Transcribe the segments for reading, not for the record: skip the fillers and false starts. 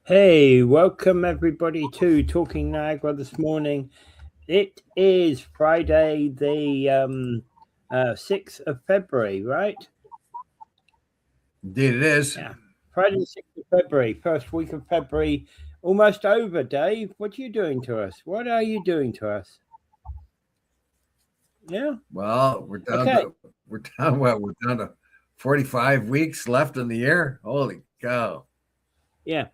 Hey, welcome everybody to Talking Niagara this morning. It is Friday, the 6th of February, right? Indeed, it is. Yeah, Friday the 6th of February, first week of February, almost over. Dave, what are you doing to us? What are you doing to us? Yeah, Well, okay, we're down to 45 weeks left in the year. Holy cow! yeah.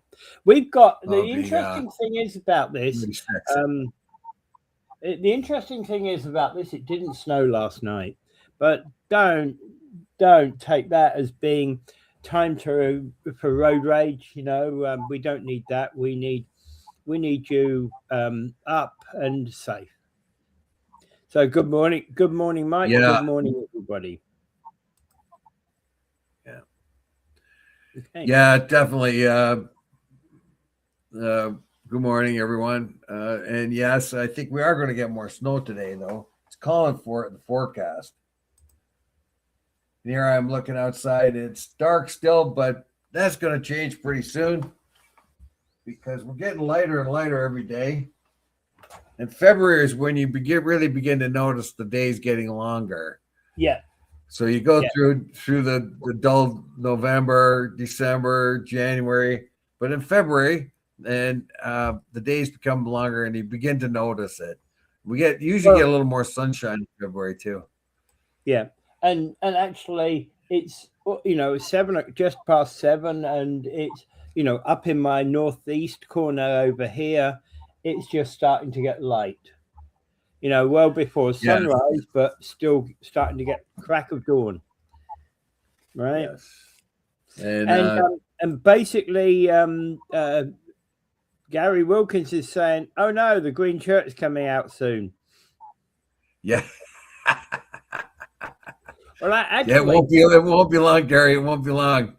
We've got I'll the be interesting thing is about this. 36. Um, the interesting thing is about this. It didn't snow last night, but don't take that as being time to for road rage. We don't need that. We need you up and safe. So good morning, Mike. Yeah, Good morning, everybody. yeah, Okay. yeah, definitely. Uh, Good morning, everyone. And yes, I think we are going to get more snow today, though. It's calling for it in the forecast. And here I'm looking outside. It's dark still, but that's going to change pretty soon because we're getting lighter and lighter every day. And February is when you really begin to notice the days getting longer. Yeah. So you go Yeah. through the dull November, December, January, but in February, and the days become longer, and you begin to notice it. We get usually Well, get a little more sunshine in February too. yeah. And actually, it's just past 7, and it's up in my northeast corner over here. It's just starting to get light. Well before Yes, sunrise, but still starting to get crack of dawn, right? yes, and And basically, Gary Wilkins is saying, "Oh no, the green shirt's coming out soon." yeah, Well, yeah. actually, It won't be long, Gary. It won't be long.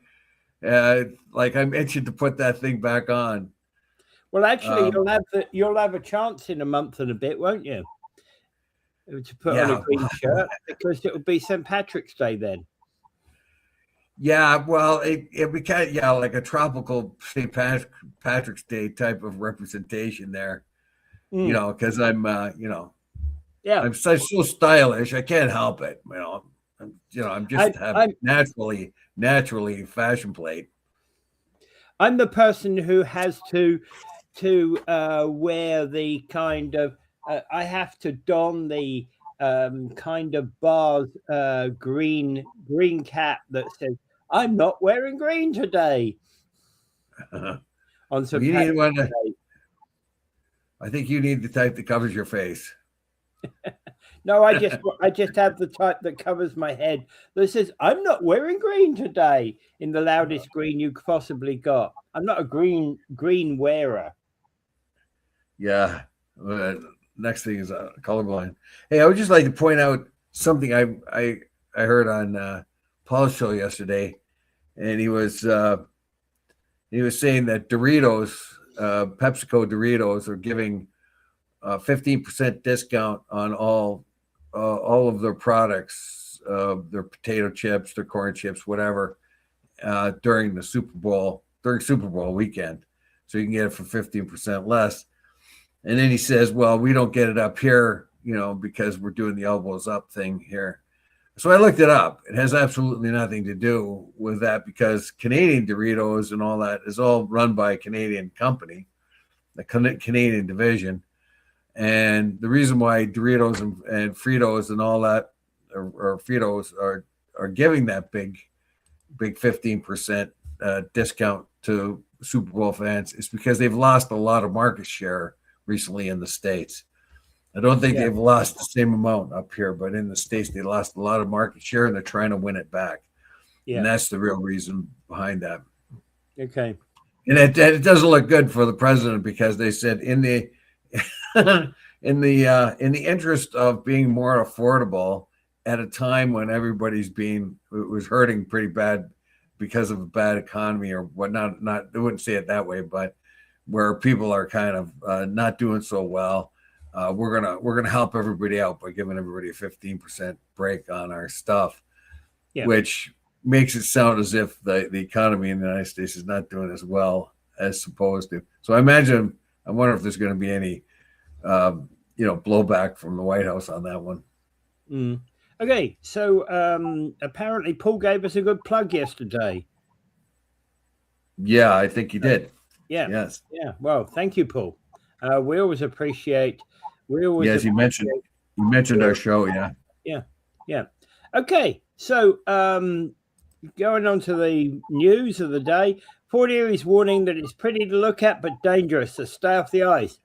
Like I'm itching to put that thing back on. Um, you'll have a chance in a month and a bit, won't you, to put on a yeah, green shirt because it'll be St. Patrick's Day then. yeah, well, it we kind of yeah, like a tropical Patrick's Day type of representation there. Mm, Because yeah, I'm so stylish, I can't help it. I'm I, just have I'm naturally fashion plate. I'm the person who has to wear the kind of I have to don the kind of bars green cap that says I'm not wearing green today Well, on St. you need Patrick's one. Day. I think you need the type that covers your face. No, I just have the type that covers my head that says I'm not wearing green today in the loudest green you possibly got. I'm not a green wearer. Yeah. Uh, Next thing is colorblind. Hey, I would just like to point out something I heard on Paul's show yesterday, and he was saying that PepsiCo Doritos, are giving 15% discount on all of their products, their potato chips, their corn chips, whatever, during Super Bowl weekend. So you can get it for 15% less. And then he says, "Well, we don't get it up here, because we're doing the elbows up thing here." So I looked it up. It has absolutely nothing to do with that because Canadian Doritos and all that is all run by a Canadian company, the Canadian division. And the reason why Doritos and Fritos and all that, or Fritos, are giving that big 15% discount to Super Bowl fans is because they've lost a lot of market share recently in the States. I don't think Yeah, they've lost the same amount up here, but in the States, they lost a lot of market share and they're trying to win it back. And yeah. that's the real reason behind that. Okay. And it doesn't look good for the president because they said in the in the interest of being more affordable at a time when everybody's being it was hurting pretty bad because of a bad economy or whatnot. Not I wouldn't say it that way, but where people are kind of not doing so well. We're gonna help everybody out by giving everybody a 15% break on our stuff, Yeah. which makes it sound as if the economy in the United States is not doing as well as supposed to. So I wonder if there's going to be any, blowback from the White House on that one. Mm. Okay, so apparently Paul gave us a good plug yesterday. Yeah, I think he did. Yeah. Yes. Yeah. Well, thank you, Paul. We always appreciate. Yes, you mentioned our show. Yeah. Yeah. Yeah. Okay. So going on to the news of the day, Port Erie's warning that it's pretty to look at but dangerous, so stay off the ice.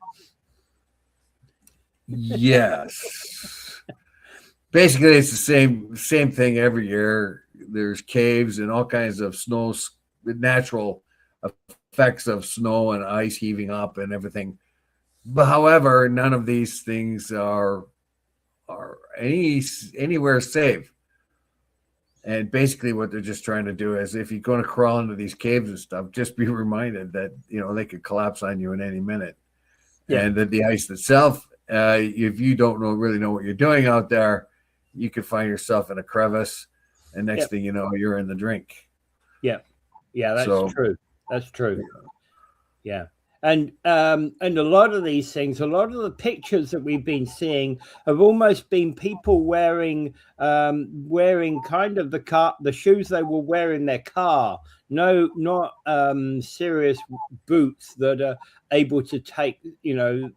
Yes. Basically, it's the same thing every year. There's caves and all kinds of natural effects of snow and ice heaving up and everything. But however, none of these things are anywhere safe. And basically, what they're just trying to do is, if you're going to crawl into these caves and stuff, just be reminded that they could collapse on you in any minute, and that the ice itself, if you don't really know what you're doing out there, you could find yourself in a crevice, and next thing you know, you're in the drink. Yeah, that's true. That's true. Yeah. And a lot of these things, a lot of the pictures that we've been seeing have almost been people wearing kind of the shoes they will wear in their car. No, not serious boots that are able to take the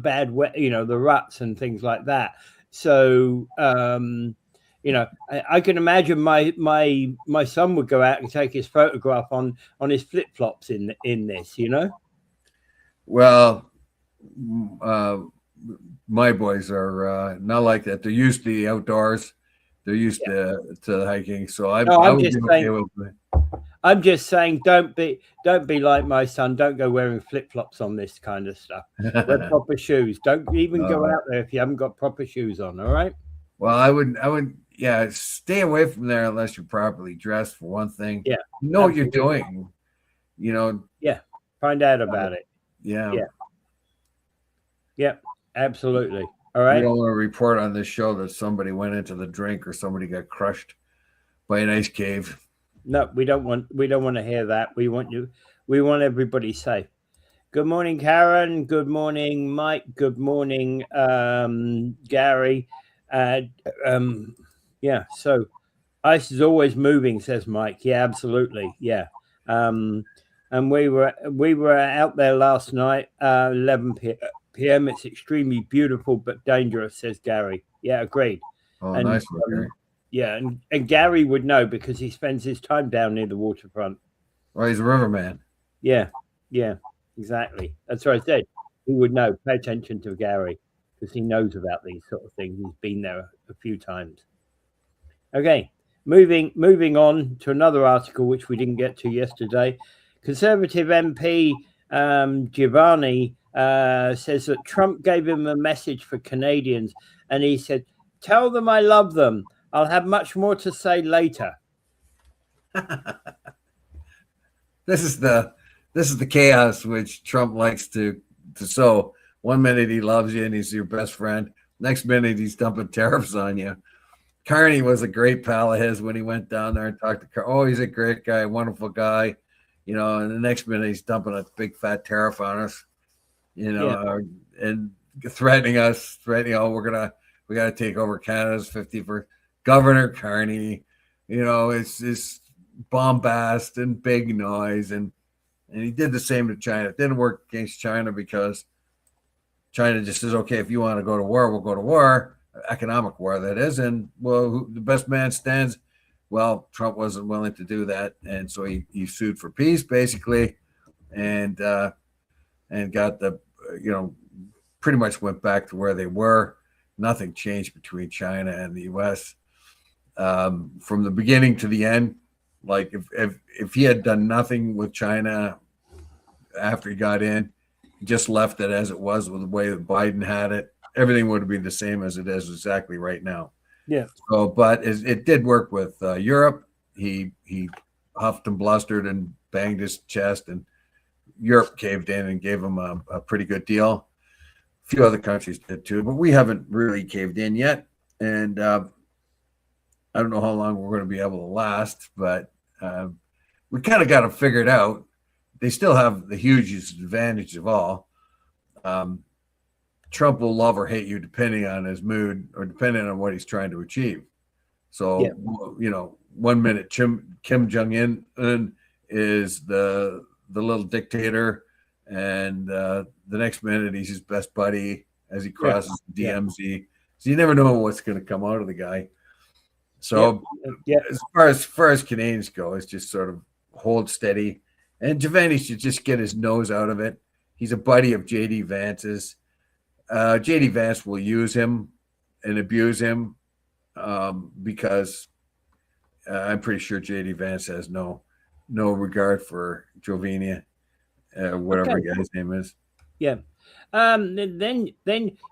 bad the ruts and things like that. So I can imagine my son would go out and take his photograph on his flip flops in this. Well, my boys are not like that. They're used to the outdoors. They're used to hiking. So I'm just saying, don't be like my son. Don't go wearing flip flops on this kind of stuff. Wear proper shoes. Don't even go out there if you haven't got proper shoes on. All right. Well, I would, stay away from there unless you're properly dressed, for one thing. Yeah. You know what you're doing. Yeah. Find out about it. Yeah. Yeah. Absolutely. All right. We don't want to report on this show that somebody went into the drink or somebody got crushed by an ice cave. No, we don't want to hear that. We want everybody safe. Good morning, Karen. Good morning, Mike. Good morning, Gary. So ice is always moving, says Mike. Yeah, absolutely. Yeah. And we were out there last night, 11 p.m. It's extremely beautiful but dangerous, says Gary. Yeah, agreed. Oh, nice one, Gary. Yeah, and Gary would know because he spends his time down near the waterfront. Well, he's a riverman. Yeah, exactly. That's what I said. He would know. Pay attention to Gary because he knows about these sort of things. He's been there a few times. Okay, moving on to another article which we didn't get to yesterday. Conservative MP Jivani says that Trump gave him a message for Canadians, and he said, "Tell them I love them. I'll have much more to say later." This is the chaos which Trump likes to sow. One minute he loves you and he's your best friend. Next minute he's dumping tariffs on you. Carney was a great pal of his when he went down there and talked to Carney. Oh, he's a great guy, wonderful guy. And the next minute he's dumping a big fat tariff on us, and threatening us, we got to take over Canada's 51st. Governor Carney, it's bombast and big noise, and he did the same to China. It didn't work against China because China just says, okay, if you want to go to war, we'll go to war, economic war that is, and the best man stands. Well, Trump wasn't willing to do that, and so he sued for peace basically, and got pretty much went back to where they were. Nothing changed between China and the U.S. From the beginning to the end. Like if he had done nothing with China after he got in, just left it as it was with the way that Biden had it, everything would have been the same as it is exactly right now. Yeah. So, but it did work with Europe. He huffed and blustered and banged his chest, and Europe caved in and gave him a pretty good deal. A few other countries did too, but we haven't really caved in yet. And I don't know how long we're going to be able to last, but we kind of got it figured out. they still have the hugest advantage of all. Trump will love or hate you depending on his mood or depending on what he's trying to achieve. So, you know, 1 minute Kim Jong-un is the little dictator, and the next minute he's his best buddy as he crosses the DMZ. So you never know what's going to come out of the guy. So as far as Canadians go, it's just sort of hold steady. And Jivani should just get his nose out of it. He's a buddy of J.D. Vance's. J.D. Vance will use him and abuse him because I'm pretty sure J.D. Vance has no regard for Jovania, whatever the guy's name is. Yeah. Then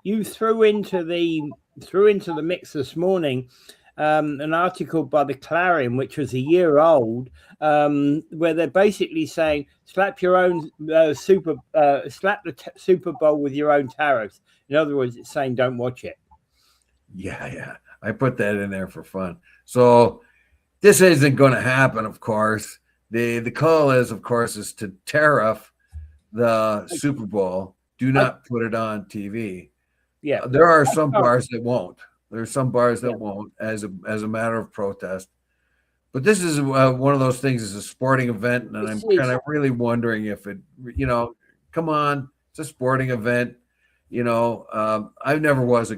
you threw into the mix this morning an article by the Clarion, which was a year old, where they're basically saying slap your own Super Bowl with your own tariffs. In other words, it's saying don't watch it. Yeah. I put that in there for fun. So this isn't going to happen, of course. The call is, of course, is to tariff the Super Bowl. Do not put it on TV. Yeah, there are some bars that won't. There's some bars that won't, as a matter of protest. But this is one of those things. It's a sporting event, and I'm kind of really wondering if it, you know, come on, it's a sporting event. You know, I never was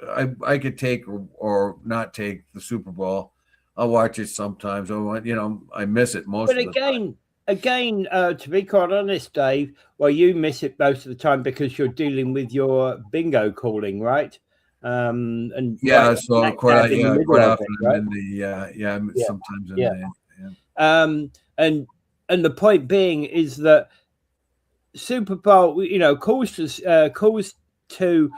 I could take or not take the Super Bowl. I'll watch it sometimes. You know, I miss it most of the time. Again, to be quite honest, Dave, well, you miss it most of the time because you're dealing with your bingo calling, right? And so quite often right? I'm in the sometimes in the and the point being is that Super Bowl, you know, calls to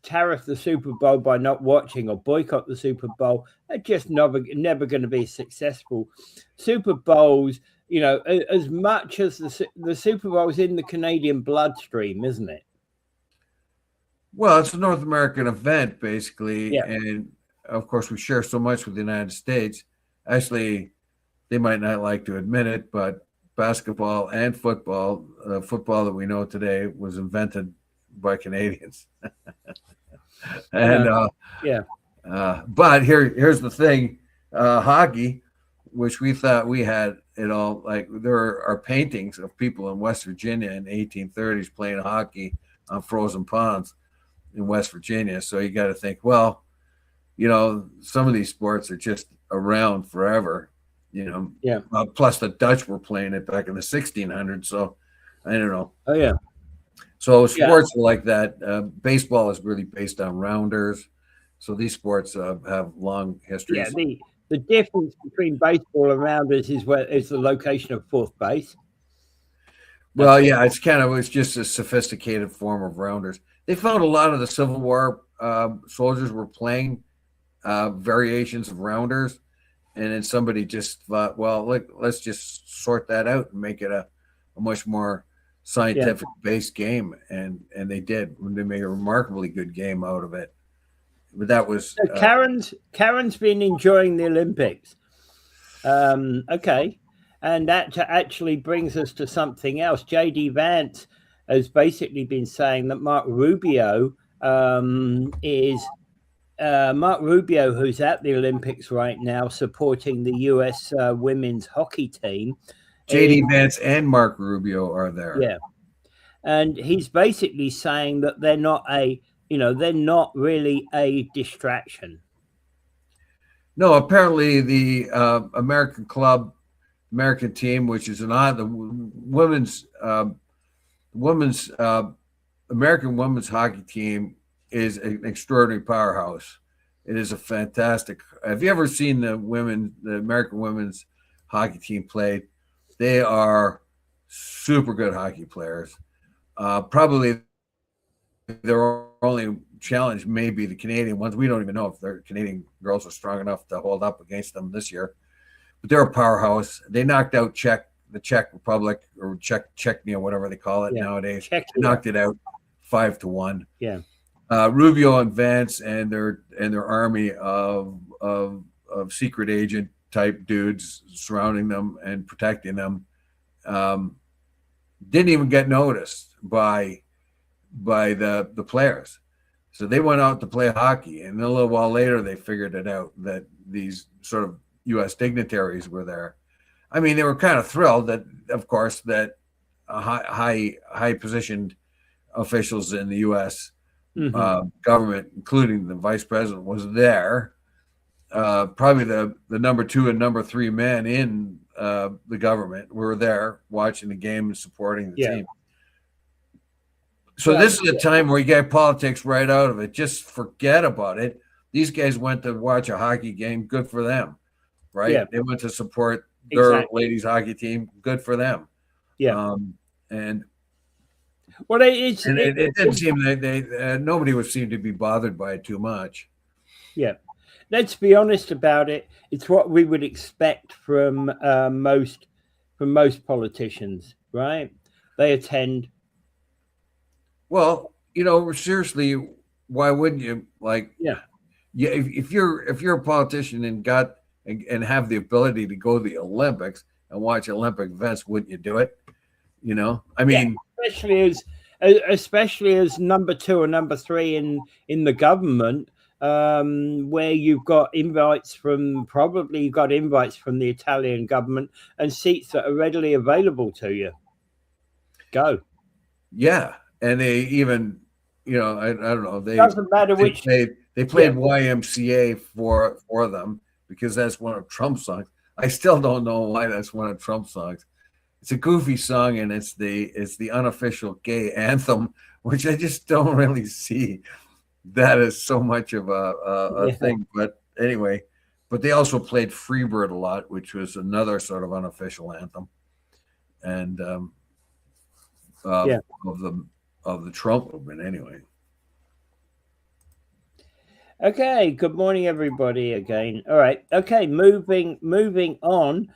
tariff the Super Bowl by not watching or boycott the Super Bowl are just never going to be successful. Super Bowls, you know, as much as the Super Bowl is in the Canadian bloodstream, isn't it? Well, it's a North American event, basically. And, of course, we share so much with the United States. Actually, they might not like to admit it, but basketball and football, football that we know today, was invented by Canadians. And but here's the thing. Hockey, which we thought we had it all, like there are paintings of people in West Virginia in the 1830s playing hockey on frozen ponds in West Virginia. So you got to think, well, you know, some of these sports are just around forever, you know. Plus the Dutch were playing it back in the 1600s. So I don't know. Oh yeah. So sports like that. Baseball is really based on rounders. So these sports have long histories. Yeah. The difference between baseball and rounders is the location of fourth base. Well, it's just a sophisticated form of rounders. They found a lot of the Civil War soldiers were playing variations of rounders, and then somebody just thought, well, let's just sort that out and make it a much more scientific based game, and they did. They made a remarkably good game out of it. But that was Karen's been enjoying the Olympics. Okay. And that actually brings us to something else. J.D. Vance has basically been saying that Mark Rubio, who's at the Olympics right now, supporting the U.S. women's hockey team. J.D. Vance and Mark Rubio are there. Yeah, and he's basically saying that they're not really a distraction. No, apparently the American team, which is the American women's hockey team, is an extraordinary powerhouse. It is a fantastic. Have you ever seen the American women's hockey team play? They are super good hockey players. Probably their only challenge may be the Canadian ones. We don't even know if their Canadian girls are strong enough to hold up against them this year. But they're a powerhouse. They knocked out the Czech Republic, or Czechia, whatever they call it nowadays. Knocked it out 5-1. Yeah. Rubio and Vance and their army of secret agent type dudes surrounding them and protecting them didn't even get noticed by the players. So they went out to play hockey, and a little while later they figured it out that these sort of U.S. dignitaries were there. I mean, they were kind of thrilled that, of course, that high positioned officials in the U.S. Government, including the vice president, was there. Probably the number 2 and number 3 men in the government were there watching the game and supporting the team. So this is a time where you get politics right out of it. Just forget about it. These guys went to watch a hockey game. Good for them, right? Yeah. They went to support their ladies hockey team. Good for them. Yeah. And well, it didn't seem that nobody would seem to be bothered by it too much. Yeah. Let's be honest about it. It's what we would expect from most politicians, right? They attend. Well, seriously, why wouldn't you? If you're a politician and have the ability to go to the Olympics and watch Olympic events, wouldn't you do it? I mean, especially as number 2 or number 3 in the government, where you've got invites from the Italian government and seats that are readily available to you. Go. Yeah. And they even, I don't know. Doesn't matter which. They played YMCA for them because that's one of Trump's songs. I still don't know why that's one of Trump's songs. It's a goofy song, and it's the unofficial gay anthem, which I just don't really see that as so much of a thing. But anyway, but they also played Freebird a lot, which was another sort of unofficial anthem, and of the Trump movement anyway. Okay, good morning everybody again. All right. Okay, moving on.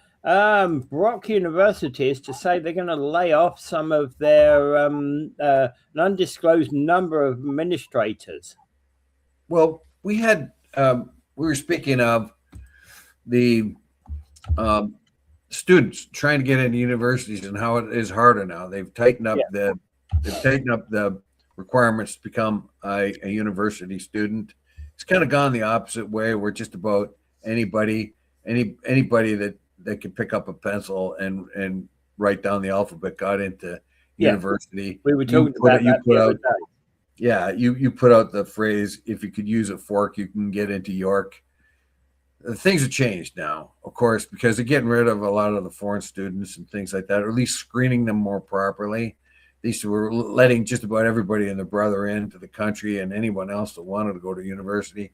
Brock University is to say they're going to lay off some of their an undisclosed number of administrators. Well, we were speaking of the students trying to get into universities and how it is harder now. They've tightened up the requirements to become a university student. It's kind of gone the opposite way, where just about anybody that could pick up a pencil and write down the alphabet got into university. We were talking about that the other day. Yeah, you put out the phrase, if you could use a fork, you can get into York. Things have changed now, of course, because they're getting rid of a lot of the foreign students and things like that, or at least screening them more properly. These were letting just about everybody and their brother into the country, and anyone else that wanted to go to university.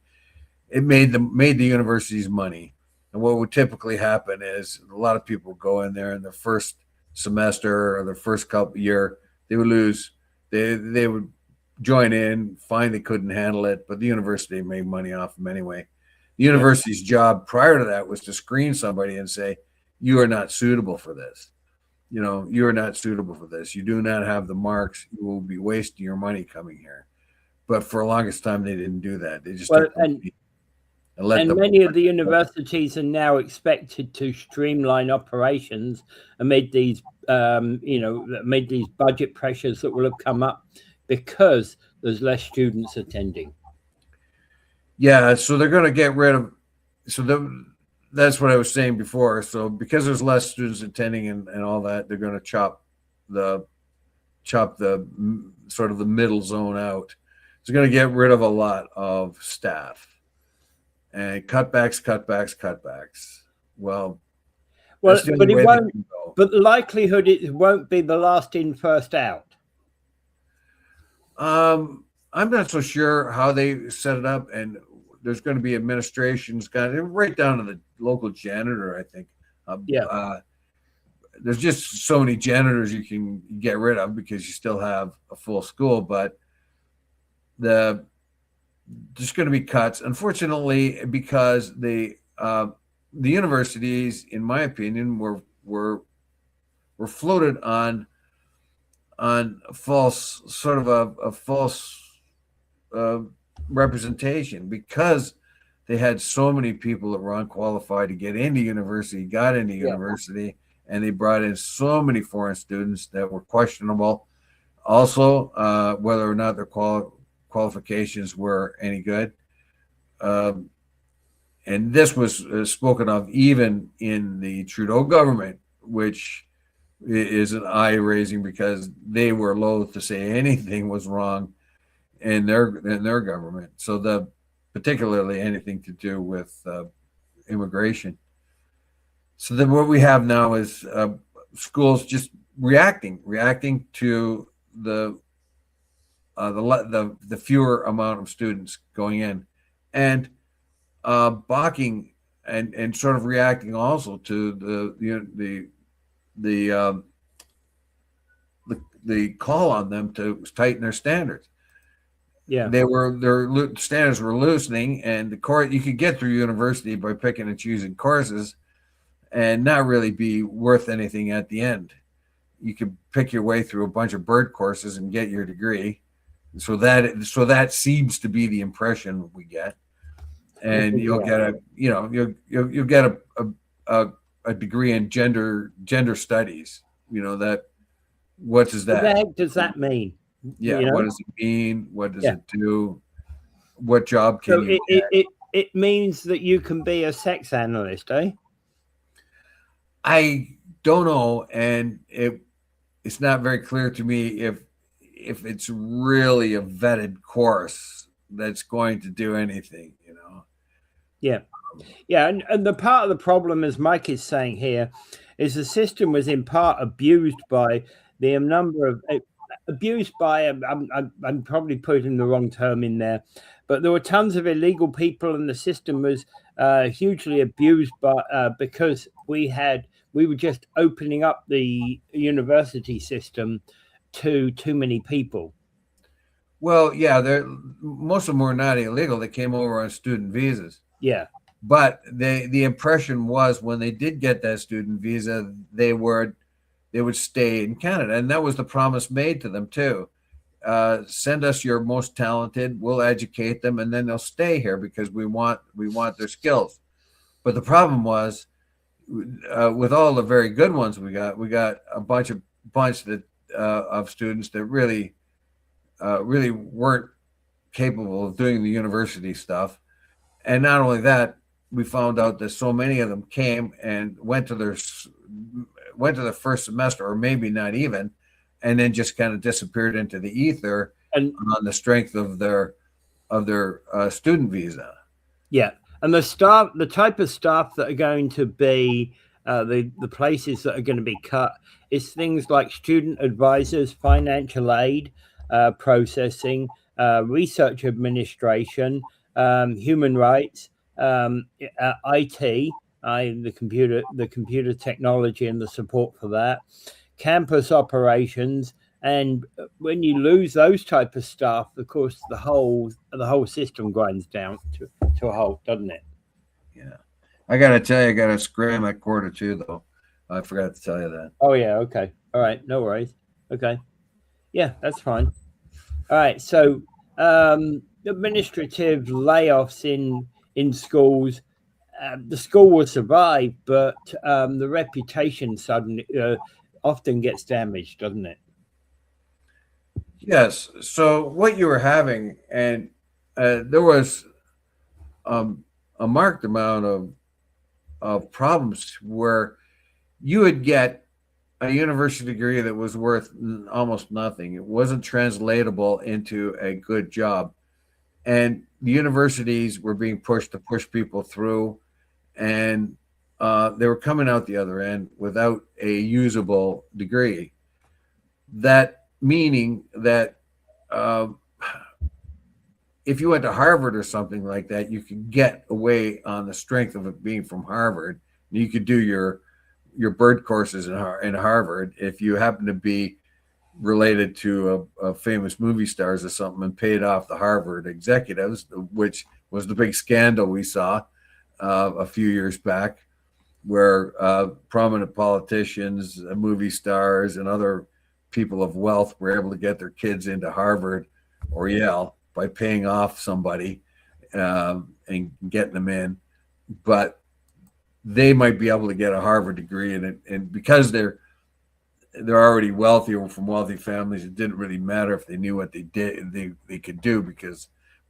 It made the universities money. And what would typically happen is a lot of people go in there in their first semester or their first couple year, they would lose. They would join in, find they couldn't handle it, but the university made money off them anyway. The university's job prior to that was to screen somebody and say, you are not suitable for this. You are not suitable for this. You do not have the marks. You will be wasting your money coming here. But for the longest time, they didn't do that. They just and many of the universities are now expected to streamline operations amid these, amid these budget pressures that will have come up because there's less students attending. Yeah, so they're going to get rid of. That's what I was saying before. So because there's less students attending and all that, they're going to chop the sort of the middle zone out. It's going to get rid of a lot of staff and cutbacks. Well, but it won't. But the likelihood it won't be the last in, first out. I'm not so sure how they set it up, and there's going to be administrations right down to the local janitor, I think. There's just so many janitors you can get rid of because you still have a full school, but there's going to be cuts, unfortunately, because the universities, in my opinion, were floated on false representation, because they had so many people that were unqualified to get into university, got into university, and they brought in so many foreign students that were questionable. Also, whether or not their qualifications were any good. Um, and this was spoken of even in the Trudeau government, which is an eye raising because they were loath to say anything was wrong in their government. So particularly anything to do with immigration. So then what we have now is schools just reacting to the fewer amount of students going in, and balking and sort of reacting also to the the call on them to tighten their standards. Yeah. Their standards were loosening, and the course you could get through university by picking and choosing courses and not really be worth anything at the end. You could pick your way through a bunch of bird courses and get your degree. So that seems to be the impression we get, and you'll get you'll get a degree in gender studies. That what does What the that? heck does that mean? Yeah, You know? what does it mean? What does Yeah. it do? What job So can you get? it means that you can be a sex analyst, eh? I don't know, and it's not very clear to me if it's really a vetted course that's going to do anything. Yeah. Yeah, and the part of the problem, as Mike is saying here, is the system was in part abused by the number of abused by. I'm probably putting the wrong term in there, but there were tons of illegal people, and the system was hugely abused because we were just opening up the university system to too many people. Well, yeah, most of them were not illegal. They came over on student visas. Yeah. But the impression was when they did get that student visa, they would stay in Canada, and that was the promise made to them too. Send us your most talented, we'll educate them, and then they'll stay here because we want their skills. But the problem was with all the very good ones we got a bunch of students that really weren't capable of doing the university stuff. And not only that, we found out that so many of them came and went to their first semester, or maybe not even, and then just kind of disappeared into the ether And on the strength of their student visa. yeah, and the type of staff that are going to be the places that are going to be cut is things like student advisors, financial aid, processing, research administration, human rights, IT, the computer technology and the support for that, campus operations. And when you lose those type of staff, of course, the whole system grinds down to a halt, doesn't it? Yeah, I gotta tell you, I gotta scram at 1:45 though. I forgot to tell you that. Oh yeah, okay, all right, no worries. Okay, yeah, that's fine. All right, so administrative layoffs in schools. The school will survive, but the reputation suddenly often gets damaged, doesn't it? Yes. So what you were having, and there was a marked amount of problems where you would get a university degree that was worth almost nothing. It wasn't translatable into a good job, and the universities were being pushed to push people through, and they were coming out the other end without a usable degree. That meaning that if you went to Harvard or something like that, you could get away on the strength of it being from Harvard. You could do your bird courses in Harvard if you happen to be related to a famous movie stars or something and paid off the Harvard executives, which was the big scandal we saw a few years back, where prominent politicians, movie stars, and other people of wealth were able to get their kids into Harvard or Yale by paying off somebody and getting them in. But they might be able to get a Harvard degree, and because they're already wealthy or from wealthy families, it didn't really matter if they knew what they could do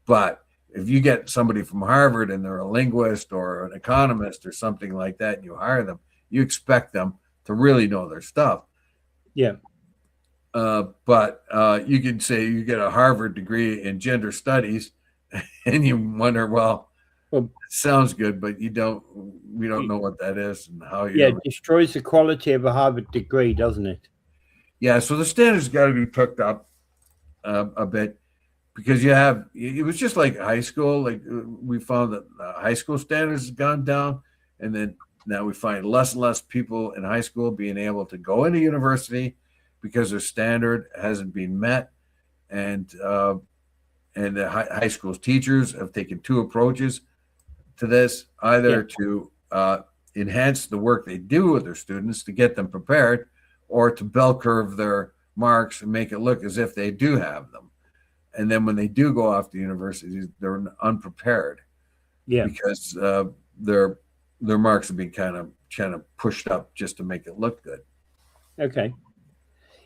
but if you get somebody from Harvard and they're a linguist or an economist or something like that, and you hire them, you expect them to really know their stuff. Yeah. But you could say you get a Harvard degree in gender studies, and you wonder, well, it sounds good, but we don't know what that is and how you. Yeah, it destroys the quality of a Harvard degree, doesn't it? Yeah, so the standards got to be picked up a bit, because it was just like high school. Like we found that high school standards has gone down, and then now we find less and less people in high school being able to go into university because their standard hasn't been met, and the high school's teachers have taken two approaches to this: either to enhance the work they do with their students to get them prepared, or to bell curve their marks and make it look as if they do have them. And then when they do go off to universities, they're unprepared. Yeah, because their marks have been kind of pushed up just to make it look good. Okay.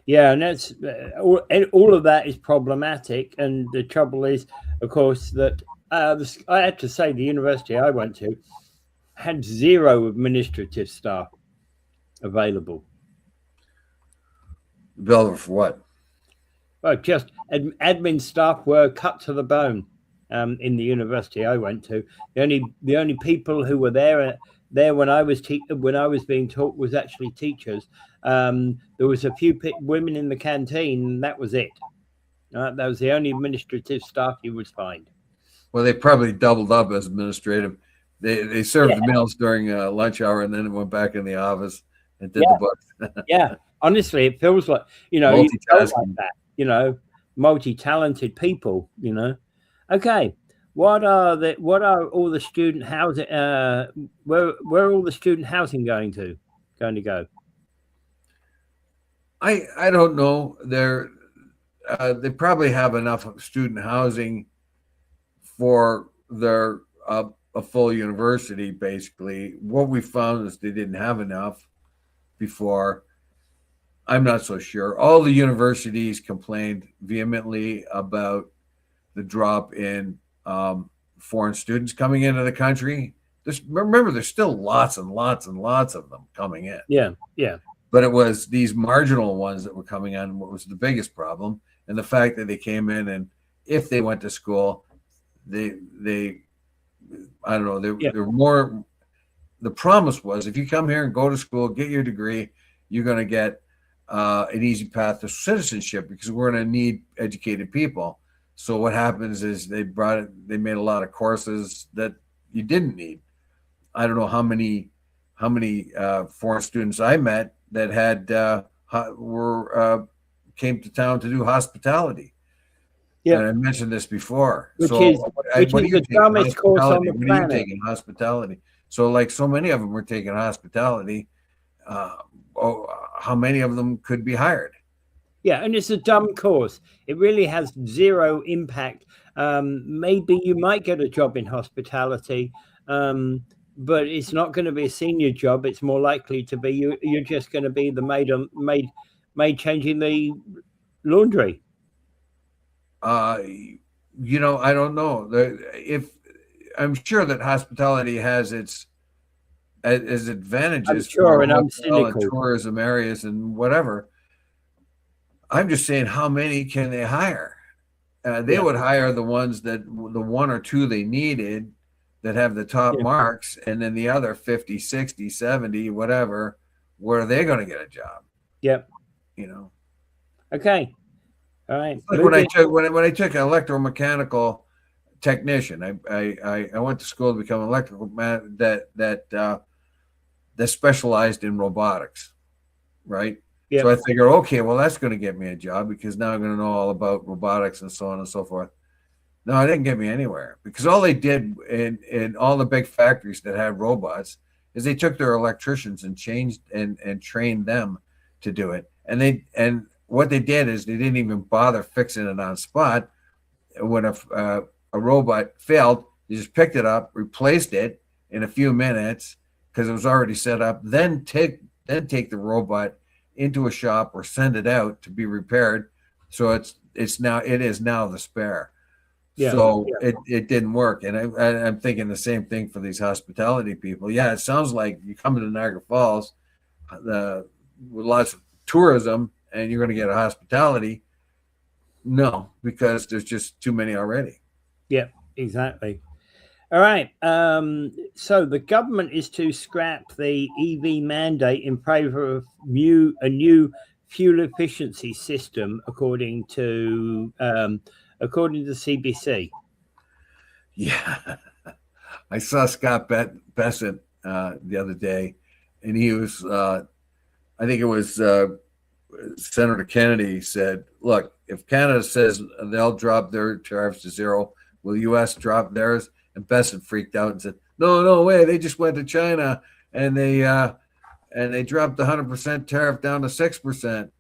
Yeah, and that's all of that is problematic. And the trouble is, of course, that I had to say the university I went to had zero administrative staff available. Available for what? Well, just admin staff were cut to the bone in the university I went to. The only people who were there when I was being taught was actually teachers. There was a few women in the canteen, and that was it. That was the only administrative staff you would find. Well, they probably doubled up as administrative. They served the meals during lunch hour, and then it went back in the office and did the books. Yeah, honestly, it feels like multitasking. Multi-talented people. Okay. What are all the student housing? Where are all the student housing going to go? I don't know. They probably have enough student housing for their a full university. Basically, what we found is they didn't have enough before. I'm not so sure. All the universities complained vehemently about the drop in foreign students coming into the country. Remember, there's still lots and lots and lots of them coming in. Yeah. But it was these marginal ones that were coming in what was the biggest problem, and the fact that they came in, and if they went to school, they I don't know, they're more. The promise was, if you come here and go to school, get your degree, you're going to get an easy path to citizenship, because we're going to need educated people. So what happens is they made a lot of courses that you didn't need. I don't know how many foreign students I met that had came to town to do hospitality. Yeah, and I mentioned this before. Which is the dumbest course on the planet. What are you taking? Hospitality. So, like, so many of them were taking hospitality. How many of them could be hired? Yeah, and it's a dumb course. It really has zero impact. Maybe you might get a job in hospitality, but it's not going to be a senior job. It's more likely to be you're just going to be the maid changing the laundry. I don't know. If I'm sure that hospitality has its advantages. I'm sure, and I'm cynical. Tourism areas and whatever. I'm just saying, how many can they hire? They would hire the ones the one or two they needed that have the top marks, and then the other 50, 60, 70, whatever, where are they going to get a job? Yep. Okay. All right. Like when I took an electromechanical technician, I went to school to become an electrical man that specialized in robotics, right? Yep. So I figured, okay, well, that's going to get me a job, because now I'm going to know all about robotics and so on and so forth. No, it didn't get me anywhere, because all they did in all the big factories that had robots is they took their electricians and changed and trained them to do it. And what they did is they didn't even bother fixing it on spot. When a robot failed, they just picked it up, replaced it in a few minutes, because it was already set up, then take the robot into a shop or send it out to be repaired. So it is now the spare. Yeah. So it didn't work. And I'm thinking the same thing for these hospitality people. Yeah, it sounds like you come to Niagara Falls with lots of tourism and you're going to get a hospitality. No, because there's just too many already. Yeah, exactly. All right. So the government is to scrap the EV mandate in favor of a new fuel efficiency system, according to CBC. Yeah, I saw Scott Bessent the other day, and he was, I think it was Senator Kennedy said, "Look, if Canada says they'll drop their tariffs to zero, will the U.S. drop theirs?" And Bessent freaked out and said, "No way! They just went to China and they dropped the 100% tariff down to 6%."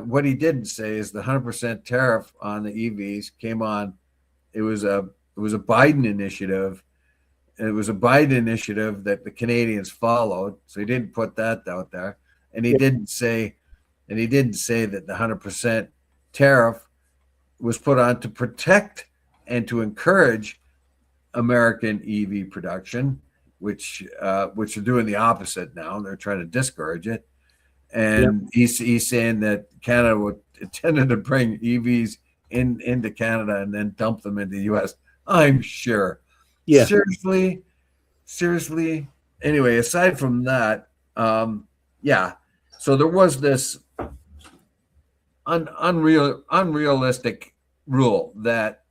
What he didn't say is the 100% tariff on the EVs came on. It was a Biden initiative. It was a Biden initiative that the Canadians followed. So he didn't put that out there, and he didn't say that the 100% tariff was put on to protect and to encourage American EV production, which are doing the opposite now. They're trying to discourage it. And he's saying that Canada intended to bring EVs into Canada and then dump them into the U.S. I'm sure. Yeah. Seriously. Anyway, aside from that, so there was this unrealistic rule that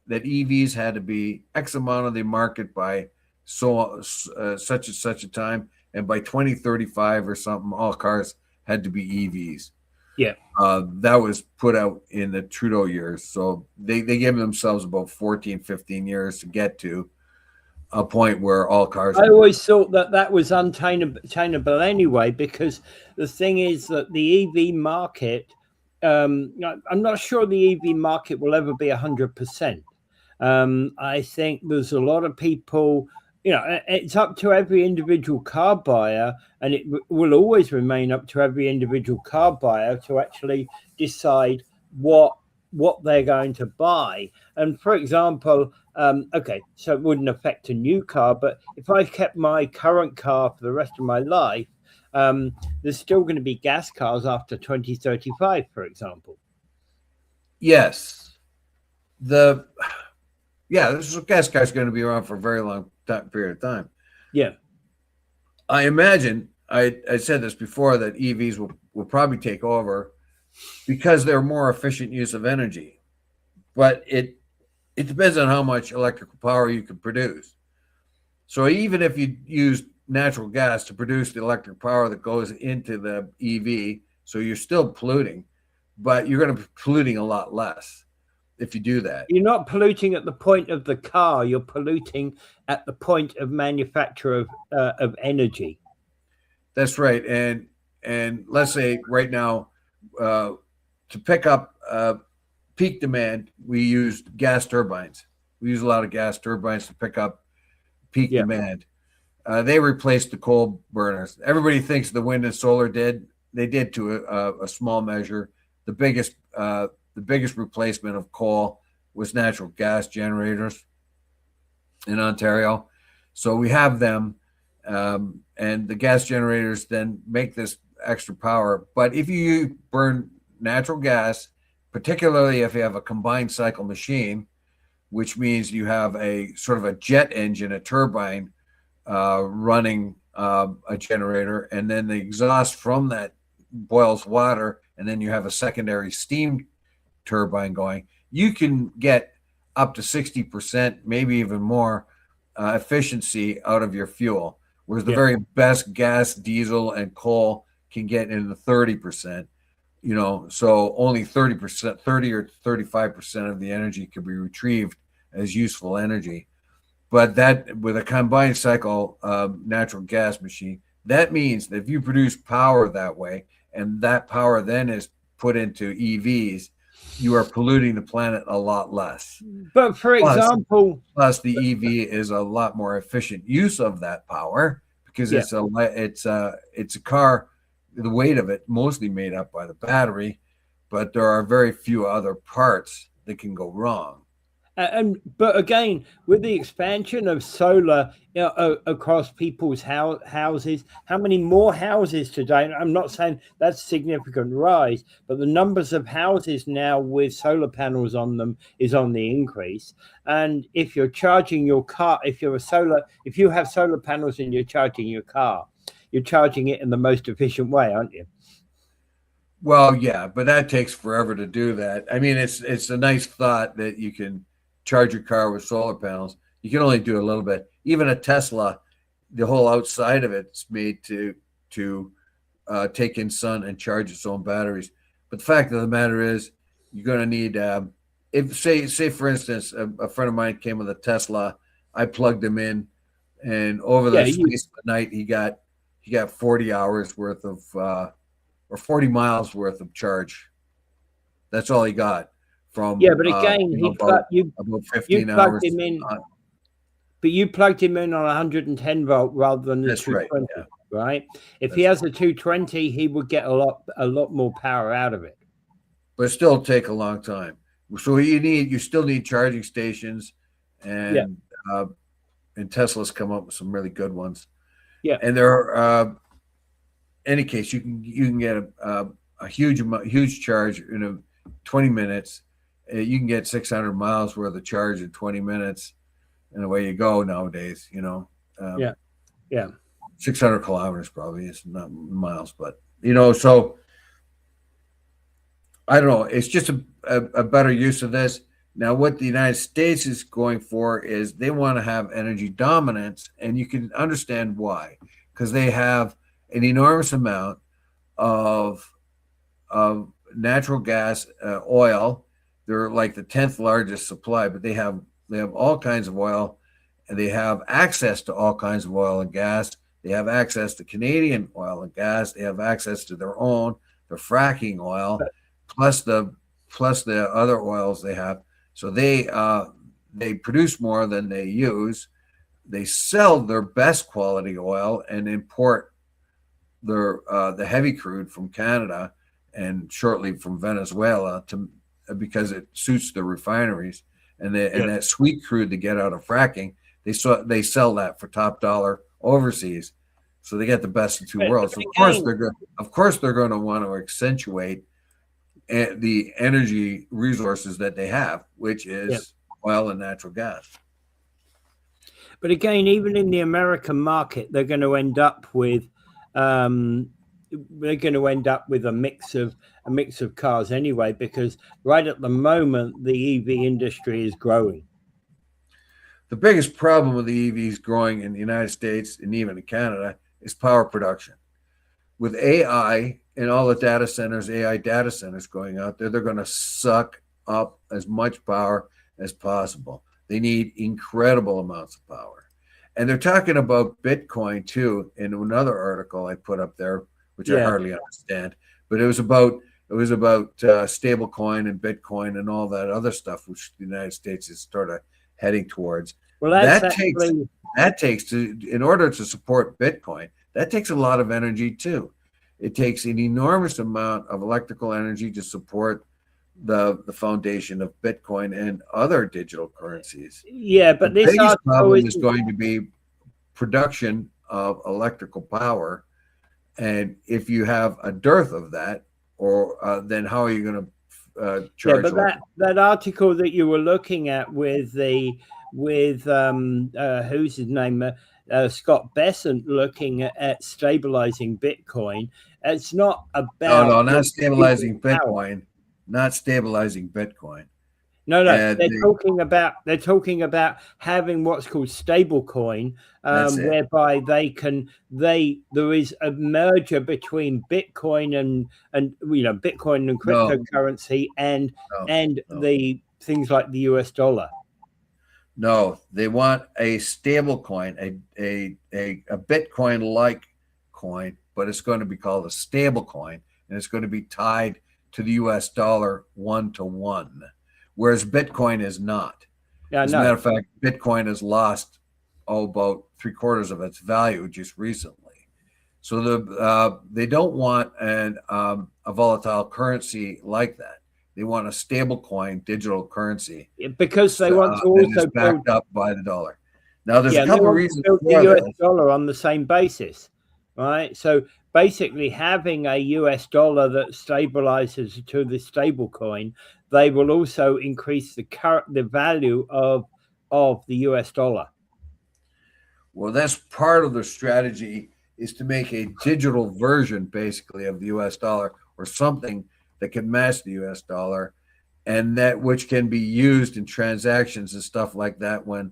EVs had to be X amount of the market by such and such a time, and by 2035 or something, all cars had to be EVs. Yeah. That was put out in the Trudeau years. So they gave themselves about 14, 15 years to get to a point where all cars... I always thought that was unattainable anyway, because the thing is that the EV market, I'm not sure the EV market will ever be 100%. I think there's a lot of people... it's up to every individual car buyer, and it will always remain up to every individual car buyer to actually decide what they're going to buy. And for example, so it wouldn't affect a new car, but if I kept my current car for the rest of my life, there's still going to be gas cars after 2035, for example. Yes. This gas car is going to be around for a very long period of time. Yeah. I imagine, I said this before, that EVs will probably take over because they're more efficient use of energy. But it depends on how much electrical power you can produce. So even if you use natural gas to produce the electric power that goes into the EV, so you're still polluting, but you're going to be polluting a lot less if you do that. You're not polluting at the point of the car, you're polluting at the point of manufacture of energy. That's right. And let's say right now, to pick up peak demand, we use gas turbines. We use a lot of gas turbines to pick up peak demand. They replaced the coal burners. Everybody thinks the wind and solar did. They did to a small measure. The biggest replacement of coal was natural gas generators in Ontario. So we have them, and the gas generators then make this extra power. But if you burn natural gas, particularly if you have a combined cycle machine, which means you have a sort of a jet engine, a turbine running a generator, and then the exhaust from that boils water, and then you have a secondary steam turbine going, you can get up to 60%, maybe even more efficiency out of your fuel, whereas the very best gas, diesel, and coal can get in the 30%. So only 30%, 30 or 35% of the energy can be retrieved as useful energy. But that, with a combined cycle natural gas machine, that means that if you produce power that way, and that power then is put into EVs, you are polluting the planet a lot less. But plus the EV is a lot more efficient use of that power because Yeah. it's a car. The weight of it mostly made up by the battery, but there are very few other parts that can go wrong. And but again, with the expansion of solar, across people's houses, how many more houses today? I'm not saying that's a significant rise, but the numbers of houses now with solar panels on them is on the increase. And if you're charging your car, if you have solar panels and you're charging your car, you're charging it in the most efficient way, aren't you? Well, yeah, but that takes forever to do that. I mean, it's a nice thought that you can charge your car with solar panels. You can only do a little bit. Even a Tesla, the whole outside of it's made to take in sun and charge its own batteries. But the fact of the matter is, you're going to need if say for instance, a friend of mine came with a Tesla. I plugged him in, and over Yeah, the space of the night, he got 40 hours worth of or 40 miles worth of charge. That's all he got from yeah, but again, about you 15 plugged hours. him in. But you plugged him in on 110 volt rather than the That's right. 220, Yeah, right? If he that's has a 220, he would get a lot more power out of it. but still take a long time. So you still need charging stations, Yeah, and uh, and Tesla's come up with some really good ones. yeah. And there are any case you can get a huge charge in 20 minutes. You can get 600 miles worth of charge in 20 minutes, and away you go nowadays. Yeah, yeah. 600 kilometers probably is not miles, but so I don't know. It's just a better use of this. Now, what the United States is going for is they want to have energy dominance, and you can understand why, because they have an enormous amount of natural gas, oil. They're like the 10th largest supply, but they have all kinds of oil, and they have access to all kinds of oil and gas. They have access to Canadian oil and gas. They have access to their fracking oil, plus the other oils they have. So they produce more than they use. They sell their best quality oil and import the heavy crude from Canada and shortly from Venezuela because it suits the refineries, and that sweet crude they get out of fracking, they sell that for top dollar overseas. So they get the best of two worlds. So of course they're going to want to accentuate the energy resources that they have, which is oil and natural gas. But again, even in the American market, they're going to end up with a mix of cars anyway, because right at the moment the EV industry is growing. The biggest problem with the EVs growing in the United States and even in Canada is power production. With AI and all the AI data centers going out there, they're going to suck up as much power as possible. They need incredible amounts of power. And they're talking about Bitcoin too in another article I put up there, which I hardly understand. But it was about stablecoin and Bitcoin and all that other stuff, which the United States is sort of heading towards. Well, that takes in order to support Bitcoin, that takes a lot of energy too. It takes an enormous amount of electrical energy to support the foundation of Bitcoin and other digital currencies. Yeah, but the biggest problem is going to be production of electrical power, and if you have a dearth of that, or then how are you going to charge? Yeah, but that article that you were looking at with who's his name, Scott Bessent, looking at stabilizing Bitcoin. It's not about not stabilizing Bitcoin. Not stabilizing Bitcoin. No, they're talking about having what's called stablecoin, whereby there is a merger between Bitcoin and Bitcoin and cryptocurrency and the things like the US dollar. No, they want a stable coin, a Bitcoin like coin, but it's going to be called a stable coin, and it's going to be tied to the US dollar 1-to-1, whereas Bitcoin is not. As a matter of fact, Bitcoin has lost about 3/4 of its value just recently. So they don't want a volatile currency like that. They want a stable coin, digital currency because they want to that is also build. backed up by the dollar. Now, there's a Yeah, they couple of want to reasons build the for US this. dollar on the same basis, right? So basically, having a US dollar that stabilizes to the stable coin, they will also increase the value of the US dollar. Well, that's part of the strategy is to make a digital version, basically, of the U.S. dollar or something that can match the U.S. dollar, and that which can be used in transactions and stuff like that when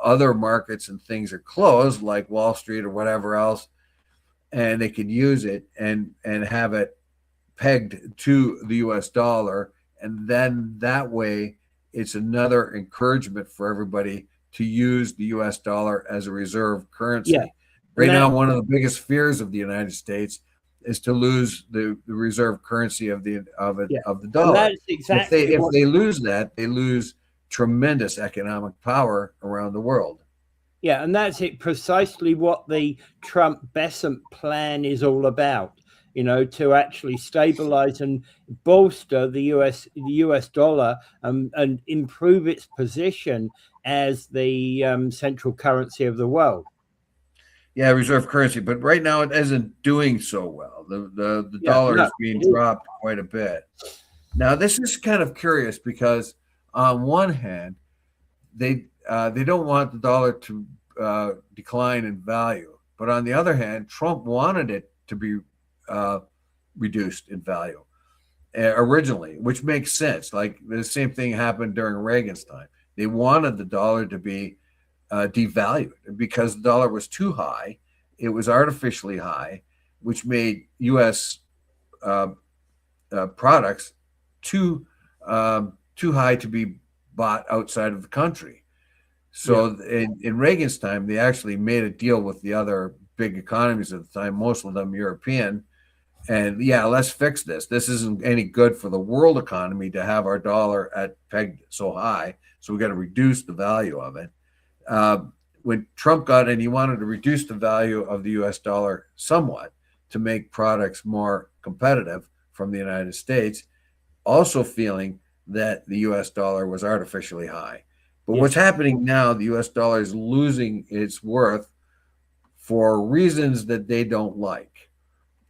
other markets and things are closed, like Wall Street or whatever else, and they can use it and have it pegged to the US dollar. And then that way, it's another encouragement for everybody to use the US dollar as a reserve Yeah, currency. and Right that now, one of the biggest fears of the United States is to lose the reserve currency of yeah, the and dollar. that's If exactly what. they lose that, they lose tremendous economic power around the world. Yeah, and that's it precisely what the Trump Besant plan is all about. You know, to actually stabilize and bolster the US dollar, and improve its position as the central currency of the world. Yeah, reserve currency, but right now it isn't doing so well. The Yeah, dollar no, is being it is. dropped quite a bit. Now, this is kind of curious because on one hand, they don't want the dollar to decline in value, but on the other hand, Trump wanted it to be uh, reduced in value originally, which makes sense. Like the same thing happened during Reagan's time. They wanted the dollar to be devalued because the dollar was too high. It was artificially high, which made U.S. Uh, products too too high to be bought outside of the country. Yeah, So in Reagan's time, they actually made a deal with the other big economies at the time, most of them European. And yeah, let's fix this. This isn't any good for the world economy to have our dollar at pegged so high. So we got to reduce the value of it. Uh, when Trump got in, he wanted to reduce the value of the U.S. dollar somewhat to make products more competitive from the United States, also feeling that the US dollar was artificially high. But yeah, what's happening now, the US dollar is losing its worth for reasons that they don't like.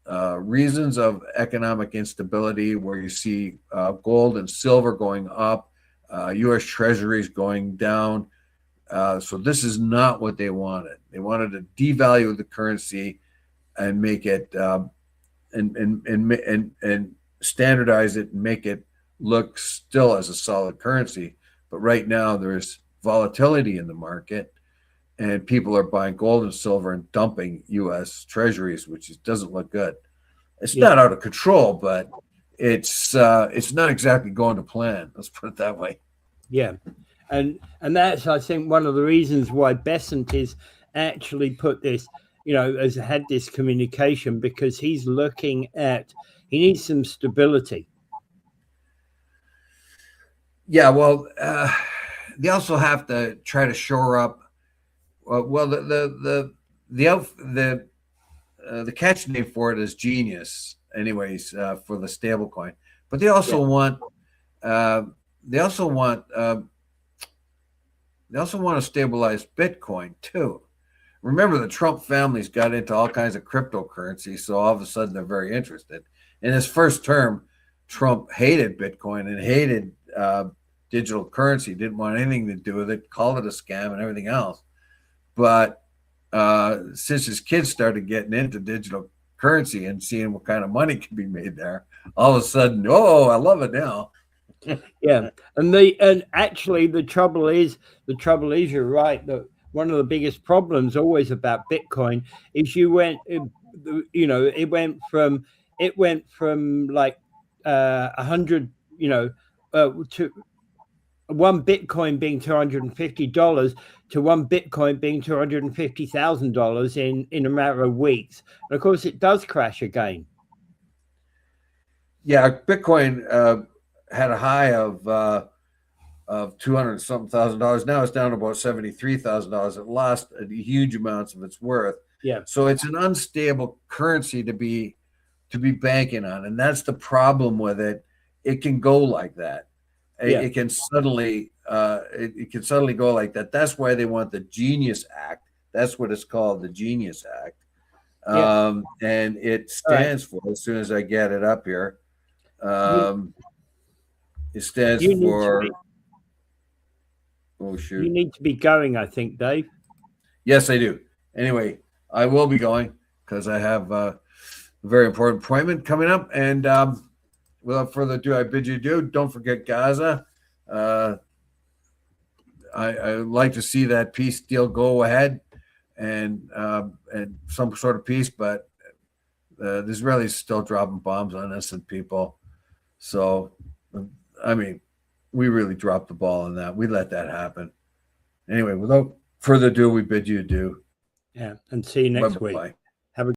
Reasons of economic instability, where you see gold and silver going up, US treasuries going down. So this is not what they wanted. They wanted to devalue the currency and make it and standardize it and make it look still as a solid currency. But right now there's volatility in the market, and people are buying gold and silver and dumping U.S. Treasuries, which doesn't look good. It's yeah, not out of control, but it's not exactly going to plan. Let's put it that way. yeah. And that's, I think, one of the reasons why Besant is actually put this, has had this communication, because he's looking at, he needs some stability. Yeah, well, they also have to try to shore up. Well, the catch name for it is genius, anyways, for the stable coin. But Yeah, uh, they also want to stabilize Bitcoin too. Remember, the Trump family's got into all kinds of cryptocurrency, so all of a sudden they're very interested. In his first term, Trump hated Bitcoin and hated digital currency, didn't want anything to do with it, called it a scam and everything else. But since his kids started getting into digital currency and seeing what kind of money can be made there, all of a sudden, oh, I love it now. yeah. And actually the trouble is, you're right, that one of the biggest problems always about Bitcoin is it went from like 100, to one Bitcoin being $250 to one Bitcoin being $250,000 in a matter of weeks. And of course, it does crash again. Yeah, Bitcoin had a high of of $200 something thousand dollars. Now it's down to about $73,000. It lost huge amounts of its worth. Yeah. So it's an unstable currency to be banking on, and that's the problem with it. It can go like that. Yeah. It can suddenly it can suddenly go like that. That's why they want the Genius Act. That's what it's called, the Genius Act. And it stands for, as soon as I get it up here, it stands for. Oh shoot! You need to be going, I think, Dave. Yes, I do. Anyway, I will be going because I have a very important appointment coming up. And without further ado, I bid you adieu. Don't forget Gaza. I like to see that peace deal go ahead and some sort of peace, but the Israelis still dropping bombs on innocent people. So, I mean, we really dropped the ball on that. We let that happen. Anyway, without further ado, we bid you adieu. Yeah, and see you next week. Bye-bye.